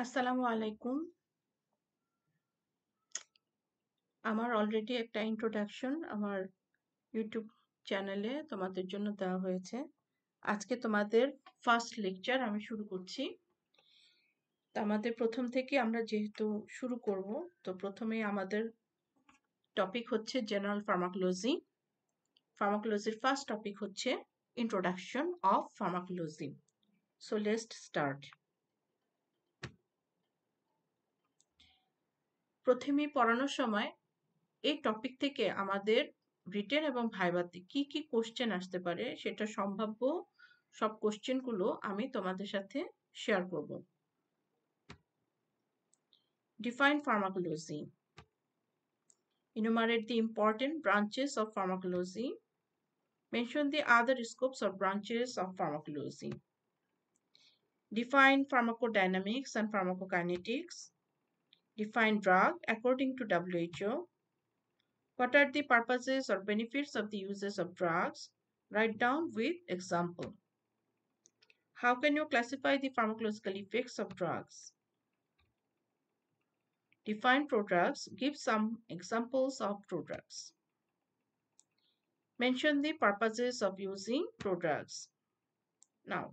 আসসালামু আলাইকুম। আমার অলরেডি একটা ইন্ট্রোডাকশন আমার ইউটিউব চ্যানেলে তোমাদের জন্য দেওয়া হয়েছে। আজকে তোমাদের ফার্স্ট লেকচার আমি শুরু করছি। তো আমাদের প্রথম থেকে আমরা যেহেতু শুরু করব, তো প্রথমেই আমাদের টপিক হচ্ছে জেনারেল ফার্মাকোলজি। ফার্মাকোলজির ফার্স্ট টপিক হচ্ছে introduction of pharmacology. So let's start. প্রথমেই পড়ানোর সময় এই টপিক থেকে আমাদের রিটেন এবং ভাইভাতে কি কি কোশ্চেন আসতে পারে সেটা সম্ভাব্য সব কোশ্চেনগুলো আমি তোমাদের সাথে শেয়ার করব। Define pharmacology, enumerate the important branches of pharmacology, mention the other scopes or branches of pharmacology, define pharmacodynamics and pharmacokinetics, define drug according to WHO, what are the purposes or benefits of the uses of drugs, write down with example. How can you classify the pharmacological effects of drugs? Define prodrugs. Give some examples of prodrugs. Mention the purposes of using prodrugs. Now,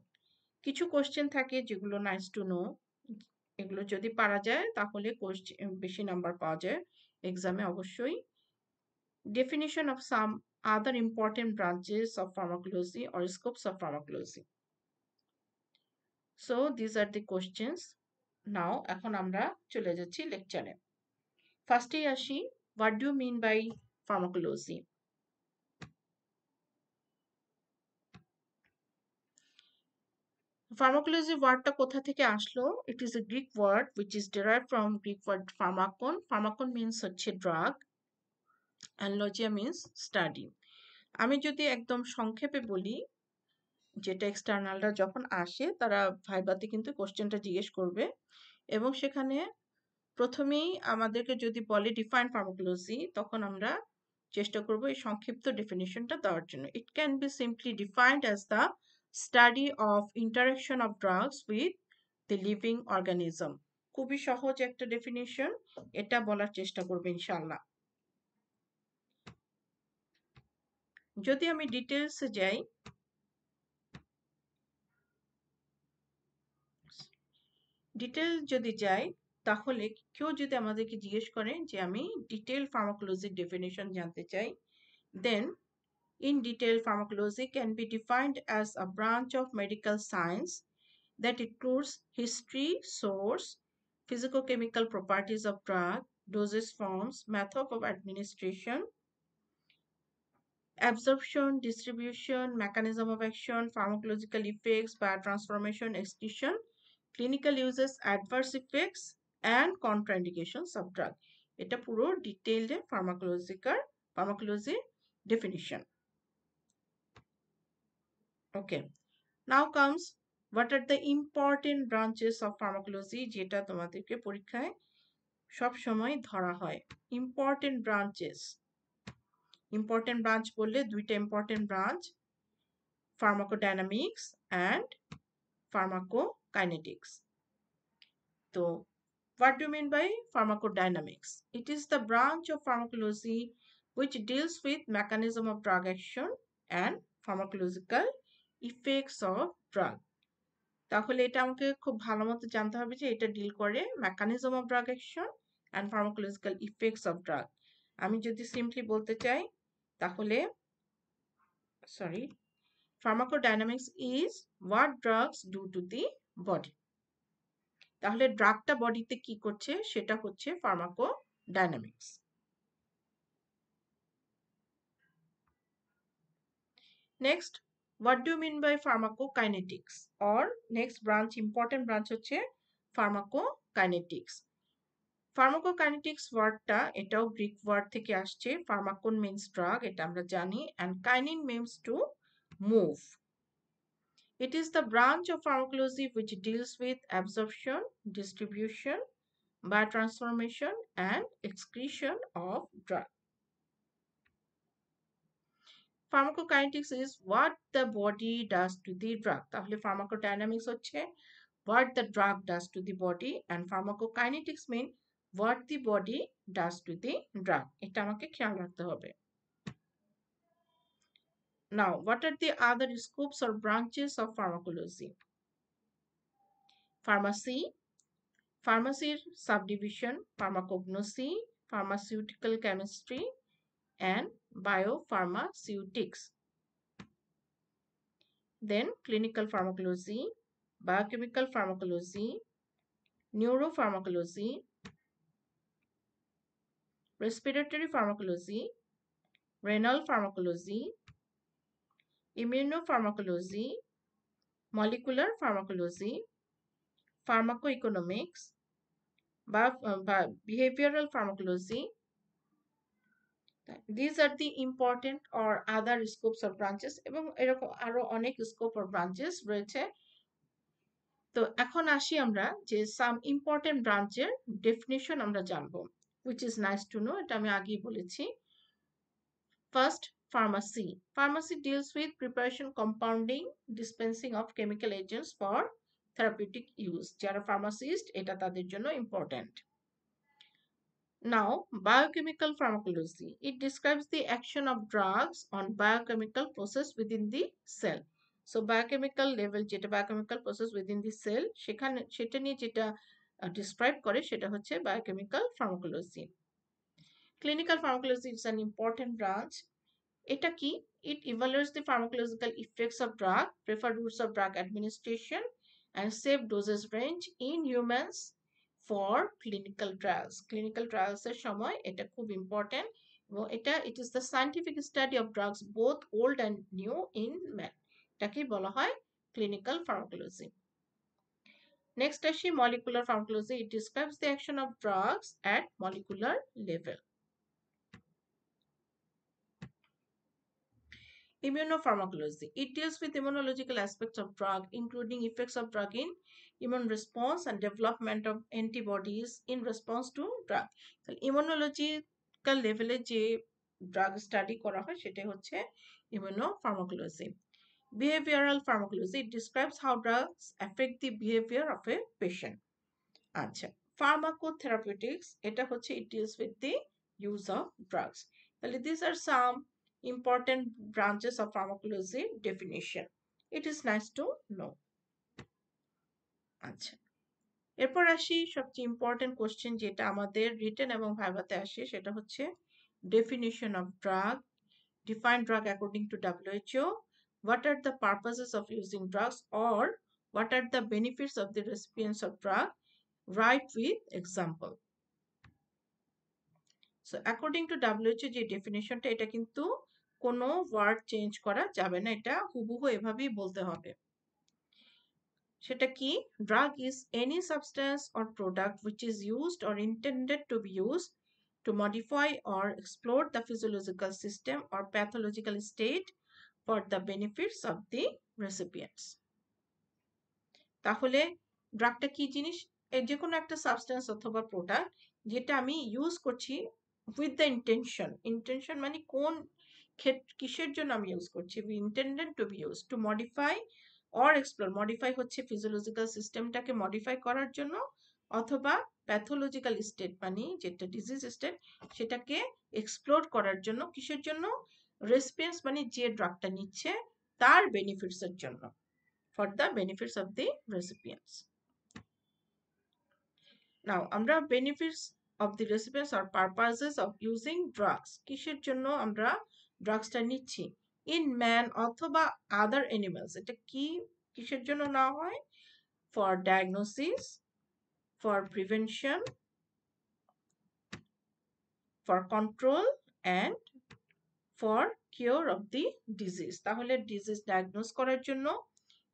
কিছু question থাকে যেগুলো nice to know, এগুলো যদি পারা যায় তাহলে বেশি number পাওয়া যায় এক্সামে অবশ্যই। Definition of some other important branches of pharmacology or scopes of pharmacology. So these are the questions. Now এখন আমরা চলে যাচ্ছি লেকচারে। ফার্স্টেই আসি, what do mean by pharmacology? Pharmacology ওয়ার্ডটা কোথা থেকে আসলো? It is a Greek word which is derive from Greek word pharmakon. Pharmakon means হচ্ছে drug and logia means study. আমি যদি একদম সংক্ষেপে বলি, যেটা এক্সটার্নালরা যখন আসে তারা ভাইভাতে কিন্তু কোশ্চেনটা জিজ্ঞেস করবে এবং সেখানে প্রথমেই আমাদেরকে যদি বলে ডিফাইন ফার্মাকোলজি, তখন আমরা চেষ্টা করব এই সংক্ষিপ্ত ডেফিনিশনটা দেওয়ার জন্য। It can be simply defined as the study of interaction of drugs with the living organism. খুবই সহজ একটা ডেফিনিশন, এটা বলার চেষ্টা করবো ইনশাল্লাহ। যদি আমি ডিটেলসে যাই, তাহলে কেউ যদি আমাদেরকে জিজ্ঞেস করে যে আমি ডিটেল ফার্মাকোলজির ডেফিনিশন জানতে চাই, দেন in detail, pharmacology can be defined as a branch of medical science that includes history, source, physicochemical properties of drug, dosage forms, method of administration, absorption, distribution, mechanism of action, pharmacological effects, biotransformation, excretion, clinical uses, adverse effects, and contraindications of drug. এটা পুরো detailed pharmacology definition. Okay, now comes what are the important branches of pharmacology, যেটা তোমাদেরকে পরীক্ষায় সব সময় ধরা হয়। Important branch বললে দুইটা important branch, pharmacodynamics and pharmacokinetics. তো what do you mean by pharmacodynamics? It is the branch of pharmacology which deals with mechanism of drug action and pharmacological effects of drug. তাহলে এটা আমাকে খুব ভালো মতো জানতে হবে যে এটা ডিল করে mechanism of drug action and pharmacological effects of drug. আমি যদি সিম্পলি বলতে চাই তাহলে pharmacodynamics is what drugs do to the body. তাহলে ড্রাগটা বডিতে কি করছে সেটা হচ্ছে pharmacodynamics. Next, what do mean by pharmacokinetics? Or next branch, important branch হচ্ছে ফার্মাকোকাইনেটিক্স। ফার্মাকোকাইনেটিক্স ওয়ার্ডটা এটাও গ্রিক ওয়ার্ড থেকে আসছে। ফার্মাকোন মিন্স ড্রাগ, এটা আমরা জানি, and কাইনিন means to move. It is the branch of pharmacology which deals with absorption, distribution, biotransformation, and excretion of drug. Pharmacokinetics is what the body does to the drug. তাহলে pharmacodynamics হচ্ছে what the drug does to the body, and pharmacokinetics mean what the body does to the drug. এটা আমাকে খেয়াল রাখতে হবে। Now, what are the other scopes or branches of pharmacology? Pharmacy, pharmacyর subdivision, pharmacognosy, pharmaceutical chemistry, and biopharmaceutics. Then clinical pharmacology, biochemical pharmacology, neuropharmacology, respiratory pharmacology, renal pharmacology, immunopharmacology, molecular pharmacology, pharmacoeconomics, behavioral pharmacology. These are the important or other scopes or branches, এবং এরকম আরো অনেক scope or branches রয়েছে। তো এখন আসি আমরা যে সাম ইম্পর্টেন্ট ব্রাঞ্চের ডেফিনিশন আমরা জানবো, which is nice to know, এটা আমি আগেই বলেছি। First, pharmacy. Pharmacy deals with preparation, compounding, dispensing of chemical agents for therapeutic use. যারা pharmacist এটা তাদের জন্য important. Now, biochemical pharmacology. It describes the action of drugs on biochemical process within the cell. So, biochemical level যেটা biochemical process within the cell সেটা নিয়ে যেটা describe করে সেটা হচ্ছে biochemical pharmacology. Clinical pharmacology is an important branch. এটা কি? It evaluates the pharmacological effects of drug, preferred routes of drug administration, and safe dosage range in humans for clinical trials. Clinical trials এর সময় এটা খুব important, এবং it is the scientific study of drugs both old and new in man. এটাকে বলা হয় clinical pharmacology. Next আসি molecular pharmacology. It describes the action of drugs at molecular level. Immunopharmacology. It deals with immunological aspects of drug, including effects of drug in immune response and development of antibodies in response to drug. So, immunological level যে drug study করা হয় সেটা হচ্ছে immunopharmacology. Behavioral pharmacology. It describes how drugs affect the behavior of a patient. আচ্ছা, pharmacotherapeutics এটা হচ্ছে it deals with the use of drugs. তাহলে these are some important branches of pharmacology definition. It is nice to know. আচ্ছা, এরপর আসি সবচেয়ে important question যেটা আমাদের রিটেন এবং ভাইভাতে আসে, সেটা হচ্ছে definition of drug. Define drug according to WHO. What are the purposes of using drugs, or what are the benefits of the recipients of drug? Write with example. So according to WHO যে ডেফিনিশনটা, এটা কিন্তু কোনো word change করা যাবে না, এটা হুবহু এভাবেই বলতে হবে। সেটা কি? Drug is any substance or product which is used or intended to be used to modify or explore the physiological system or pathological state for the benefits of the recipients. তাহলে ড্রাগটা কি জিনিস? যে কোনো একটা সাবস্টেন্স অথবা product যেটা আমি use করছি উইথ দ্য ইন্টেনশন মানে কোন কিসের জন্য আমি ইউজ করছি? We intended to be use to modify or explore. Modify হচ্ছে ফিজিওলজিক্যাল সিস্টেমটাকে মডিফাই করার জন্য, অথবা প্যাথোলজিক্যাল স্টেট মানে যেটা ডিজিজ স্টেট সেটাকে এক্সপ্লোর করার জন্য। কিসের জন্য? রেসপিয়েন্স মানে যে ড্রাগটা নিচ্ছে তার বেনিফিটস এর জন্য, for the benefits of the recipients. Now, আমরা benefits of the recipients or purposes of using drugs. কিসের জন্য আমরা ড্রাগসটা নিচ্ছি? In man অথবা other animals. এটা কি কিসের জন্য না হয়? For diagnosis, for prevention, for control, and for cure of the disease. তাহলে ডিজিজ ডায়াগনোস করার জন্য,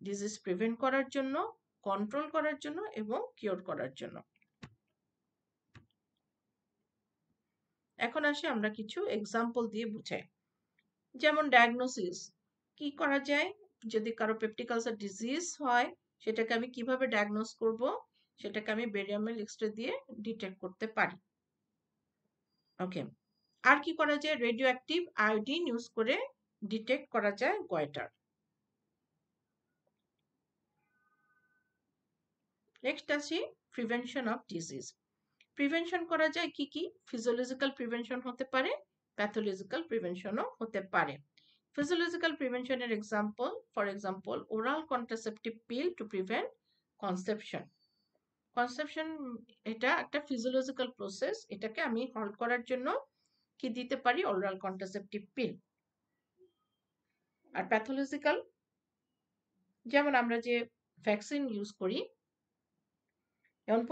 ডিজিজ প্রিভেন্ট করার জন্য, কন্ট্রোল করার জন্য, এবং কিওর করার জন্য। এখন আসি আমরা কিছু এক্সাম্পল দিয়ে বুঝাই। যেমন ডায়াগনোসিস কি করা যায়? যদি কারো পেপটিক আলসার ডিজিজ হয় সেটাকে আমি কিভাবে ডায়াগনোস করব? সেটাকে আমি বেরিয়ামেল এক্সরে দিয়ে ডিটেক্ট করতে পারি। ওকে, আর কি করা যায়? রেডিও অ্যাক্টিভ আয়োডিন ইউজ করে ডিটেক্ট করা যায় গয়টার। নেক্সট আসি প্রিভেনশন অফ ডিজিজ। প্রিভেনশন করা যায় কি কি? ফিজিওলজিক্যাল প্রিভেনশন হতে পারে, প্যাথোলজিক্যাল প্রিভেনশনও হতে পারে। ফিজিওলজিক্যাল প্রিভেনশনের example, for example oral contraceptive pill to prevent conception. Conception এটা একটা ফিজিওলজিক্যাল প্রসেস, এটাকে আমি হল্ট করার জন্য কি দিতে পারি? Oral contraceptive pill. আর প্যাথোলজিক্যাল, যেমন আমরা যে ভ্যাকসিন ইউজ করি, যেমন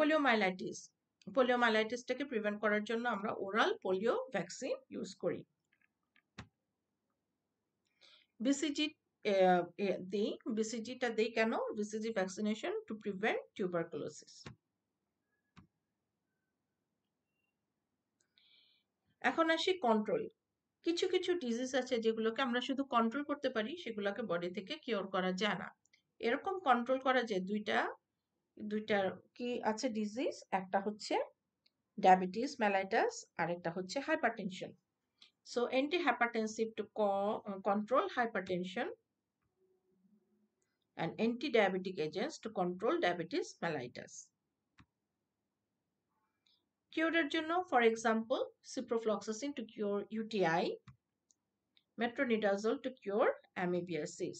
পোলিওমাইলাইটিসটাকে প্রিভেন্ট করার জন্য আমরা ওরাল পোলিও ভ্যাকসিন ইউজ করি। বিসিজি দিই, বিসিজিটা দিই কেন? BCG vaccination to prevent tuberculosis. এখন আসি কন্ট্রোল। কিছু কিছু ডিজিজ আছে যেগুলোকে আমরা শুধু কন্ট্রোল করতে পারি, সেগুলোকে বডি থেকে কিওর করা যায় না। এরকম কন্ট্রোল করা যায় দুইটা কি আছে ডিজিজ, একটা হচ্ছে ডায়াবেটিস মেলাইটাস, আর একটা হচ্ছে hypertension. So antihypertensive to control hypertension and anti-diabetic agents to control diabetes mellitus. Cure জন্য, for example, ciprofloxacin to cure UTI, metronidazole to cure amoebiasis.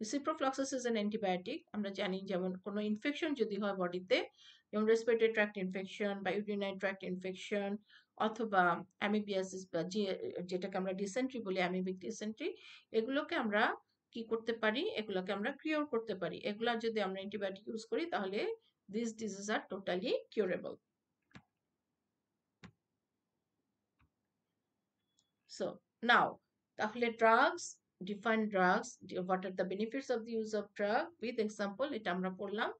Ciprofloxacin is an antibiotic. আমরা জানি যেমন কোনো infection যদি হয় বডিতে, যেমন রেসপিরেটরি ট্র্যাক্ট ইনফেকশন বা ইউরিনারি ট্র্যাক্ট ইনফেকশন অথবা অ্যামিবিয়াসিস বা যেটাকে আমরা ডিসেন্ট্রি বলি, অ্যামিবিক ডিসেন্ট্রি, এগুলোকে আমরা কি করতে পারি? এগুলোকে আমরা কিওর করতে পারি। এগুলা যদি আমরা অ্যান্টিবায়োটিক ইউজ করি তাহলে this disease are totally curable. So now, তাহলে drugs, define drugs, what are the benefits of the use of drug with example, এটা আমরা পড়লাম।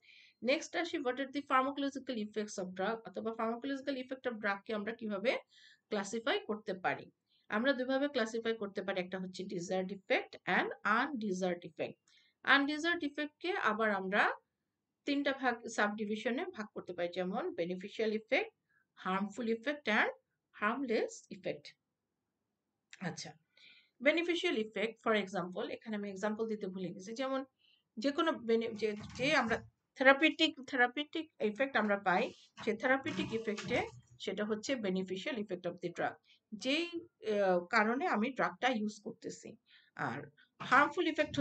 নেক্সট আসি what are the pharmacological effects of drug, অথবা pharmacological effect of drug কে আমরা কিভাবে classify করতে পারি। আমরা দুইভাবে ক্লাসিফাই করতে পারি, একটা হচ্ছে ডিজায়ার্ড ইফেক্ট অ্যান্ড আনডিজায়ার্ড ইফেক্ট। আনডিজায়ার্ড ইফেক্টকে আবার আমরা তিনটা ভাগ সাব ডিভিশনে ভাগ করতে পারি, যেমন beneficial effect, harmful effect and harmless effect. আচ্ছা, বেনিফিশিয়াল ইফেক্ট, ফর এক্সাম্পল, এখানে আমি এক্সাম্পল দিতে ভুলে গেছি, যেমন যে কোনো যে আমরা থেরাপিউটিক ইফেক্ট আমরা পাই, সে থেরাপিউটিক ইফেক্টে সেটা হচ্ছে beneficial effect of the drug, যেই কারণে আমি ড্রাগটা ইউজ করতেছি। আর হার্মফুল ইফেক্ট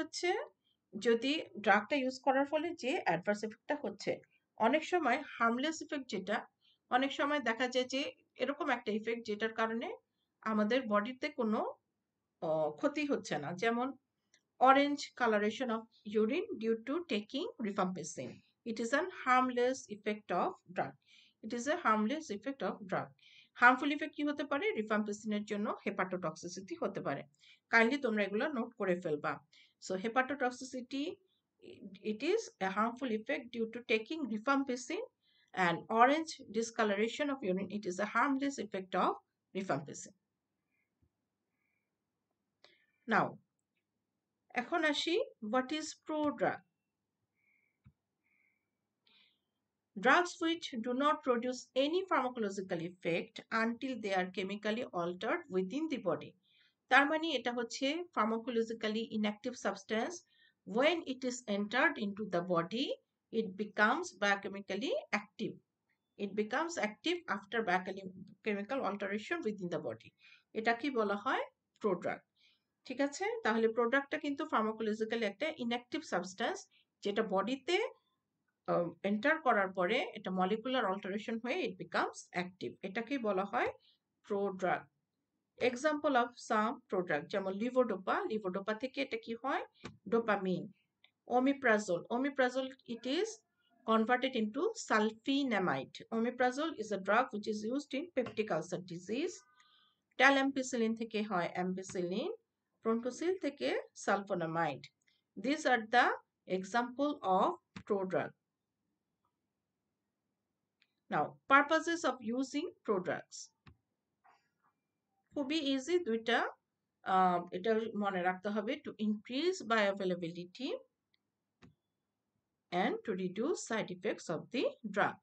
হচ্ছে যদি ড্রাগটা ইউজ করার ফলে যে অ্যাডভার্স এফেক্টটা হচ্ছে। অনেক সময় হার্মলেস ইফেক্ট যেটা, অনেক সময় দেখা যায় যে এরকম একটা ইফেক্ট যেটার কারণে আমাদের বডিতে কোনো ক্ষতি হচ্ছে না, যেমন orange coloration of urine due to taking rifampicin, it is an harmless effect of drug. Harmful effect কি হতে পারে? রিফাম্পিসিনের জন্য হেপাটোটক্সিসিটি হতে পারে। কাইন্ডলি তোমরা এগুলো নোট করে ফেলবা। So hepatotoxicity, it is a harmful effect due to taking rifampicin, and orange discoloration of urine, it is a harmless effect of rifampicin. Now, এখন আসি what is prodrug. Drugs which do not produce any pharmacological effect until they are chemically altered within the body. তার মানে এটা হচ্ছে pharmacologically inactive substance. When it is entered into the body, it becomes biochemically active. It becomes active after biochemical alteration within the body. এটা কি বলা হয়? Prodrug. ঠিক আছে, তাহলে প্রোডাক্টটা কিন্তু ফার্মাকোলজিক্যালি একটা ইনঅ্যাক্টিভ সাবস্টেন্স, যেটা বডিতে এন্টার করার পরে এটা মলিকুলার অল্টারেশন হয়ে ইট বিকামস অ্যাক্টিভ, এটাকেই বলা হয় prodrug. Example of some product, যেমন লিভোডোপা থেকে এটা কি হয়? Dopamine. Omeprazole, it is converted into sulfenamide. Omeprazole is a drug which is used in peptic ulcer disease. Talampicillin থেকে হয় ampicillin, Prontosil থেকে sulfonamide. These are the example of prodrug. Now, purposes of using prodrugs. খুবই easy, দুইটা এটা মনে রাখতে হবে, to increase bioavailability and to reduce side effects of the drug.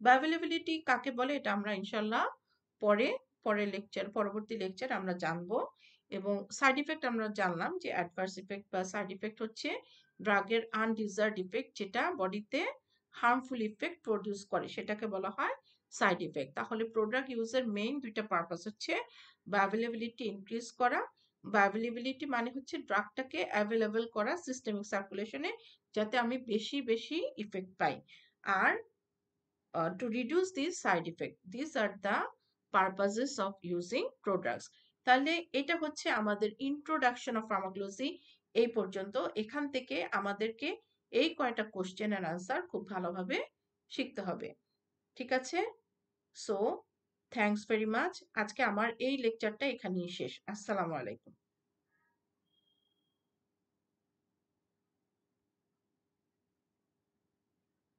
Bioavailability কাকে বলে এটা আমরা ইনশাল্লাহ পরবর্তী লেকচার আমরা জানবো। এবং সাইড ইফেক্ট আমরা জানলাম যে অ্যাডভার্স ইফেক্ট বা সাইড ইফেক্ট হচ্ছে ড্রাগের আনডিজায়ার্ড ইফেক্ট, যেটা বডিতে হার্মফুল ইফেক্ট প্রডিউস করে, সেটাকে বলা হয় সাইড ইফেক্ট। তাহলে প্রোডাক্ট ইউজের মেইন দুইটা পারপাস হচ্ছে বায়োঅ্যাভেলেবিলিটি ইনক্রিজ করা। বায়োঅ্যাভেলেবিলিটি মানে হচ্ছে ড্রাগটাকে অ্যাভেলেবল করা সিস্টেমিক সার্কুলেশনে, যাতে আমি বেশি বেশি ইফেক্ট পাই। আর to reduce these side effects, these are the purposes of using products. তাহলে এটা হচ্ছে আমাদের ইন্ট্রোডাকশন অফ ফার্মাকোলজি। এই পর্যন্ত। এখান থেকে আমাদেরকে এই কয়টা কোশ্চেন এর আনসার খুব ভালোভাবে শিখতে হবে। ঠিক আছে? So thanks very much. আজকে আমার এই লেকচারটা এখানেই শেষ। আসসালামু আলাইকুম।